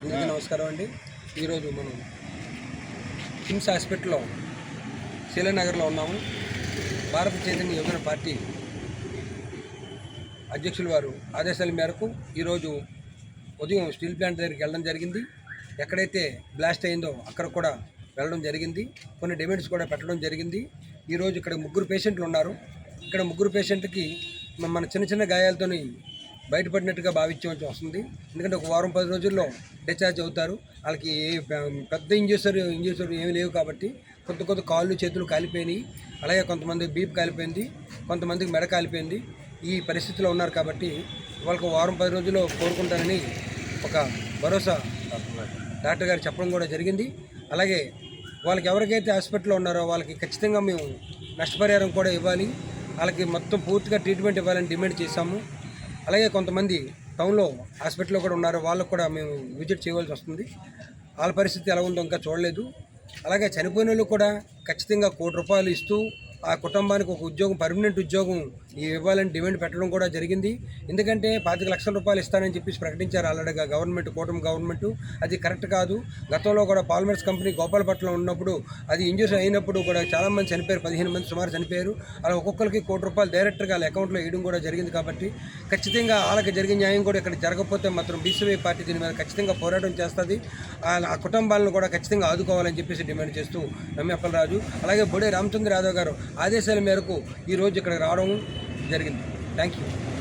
అందరికీ నమస్కారం అండి. ఈరోజు మనం కిమ్స్ హాస్పిటల్లో శీలానగర్లో ఉన్నాము. భారత చైతన్య యువజన పార్టీ అధ్యక్షుల వారు ఆదేశాల మేరకు ఈరోజు ఉదయం స్టీల్ ప్లాంట్ దగ్గరికి వెళ్ళడం జరిగింది. ఎక్కడైతే బ్లాస్ట్ అయిందో అక్కడ కూడా వెళ్ళడం జరిగింది. కొన్ని డిమాండ్స్ కూడా పెట్టడం జరిగింది. ఈరోజు ఇక్కడ 3 పేషెంట్లు ఉన్నారు. ఇక్కడ 3 పేషెంట్కి మన చిన్న చిన్న గాయాలతోని బయటపడినట్టుగా భావించవలసి వస్తుంది. ఎందుకంటే ఒక వారం 10 రోజుల్లో డిశ్చార్జ్ అవుతారు. వాళ్ళకి పెద్ద ఇంజూరీస్ ఏమీ లేవు కాబట్టి కొత్త కాళ్ళు చేతులు కాలిపోయినాయి. అలాగే కొంతమంది బీప్ కాలిపోయింది, కొంతమందికి మెడ కాలిపోయింది. ఈ పరిస్థితిలో ఉన్నారు కాబట్టి వాళ్ళకి వారం 10 రోజుల్లో కోరుకుంటారని ఒక భరోసా డాక్టర్ గారు చెప్పడం కూడా జరిగింది. అలాగే వాళ్ళకి ఎవరికైతే హాస్పిటల్లో ఉన్నారో వాళ్ళకి ఖచ్చితంగా మేము నష్టపరిహారం కూడా ఇవ్వాలి, వాళ్ళకి మొత్తం పూర్తిగా ట్రీట్మెంట్ ఇవ్వాలని డిమాండ్ చేశాము. అలాగే కొంతమంది టౌన్లో హాస్పిటల్లో కూడా ఉన్నారు, వాళ్ళకు కూడా మేము విజిట్ చేయవలసి వస్తుంది. వాళ్ళ పరిస్థితి ఎలా ఉందో ఇంకా చూడలేదు. అలాగే చనిపోయిన వాళ్ళు కూడా ఖచ్చితంగా ₹1 కోటి ఇస్తూ ఆ కుటుంబానికి ఒక ఉద్యోగం, పర్మనెంట్ ఉద్యోగం ఇవ్వాలని డిమాండ్ పెట్టడం కూడా జరిగింది. ఎందుకంటే ₹25 లక్షలు ఇస్తానని చెప్పేసి ప్రకటించారు ఆల్రెడీగా కూటమి గవర్నమెంట్. అది కరెక్ట్ కాదు. గతంలో కూడా పాలిమర్స్ కంపెనీ గోపాలపట్నంలో ఉన్నప్పుడు అది ఇంజూరీ అయినప్పుడు కూడా చాలామంది చనిపోయారు, 15 మంది సుమారు చనిపోయారు. అలా ఒక్కొక్కరికి ₹1 కోటి డైరెక్ట్గా వాళ్ళ అకౌంట్లో వేయడం కూడా జరిగింది. కాబట్టి ఖచ్చితంగా వాళ్ళకి జరిగిన న్యాయం కూడా ఇక్కడ జరగకపోతే మాత్రం బీసీవై పార్టీ దీని మీద ఖచ్చితంగా పోరాటం చేస్తుంది. ఆ కుటుంబాలను కూడా ఖచ్చితంగా ఆదుకోవాలని చెప్పేసి డిమాండ్ చేస్తూ నమ్మప్పలరాజు, అలాగే బొడే రామచంద్ర యాదవ్ గారు ఆదేశాల మేరకు ఈరోజు ఇక్కడికి రావడం జరిగింది. Thank you.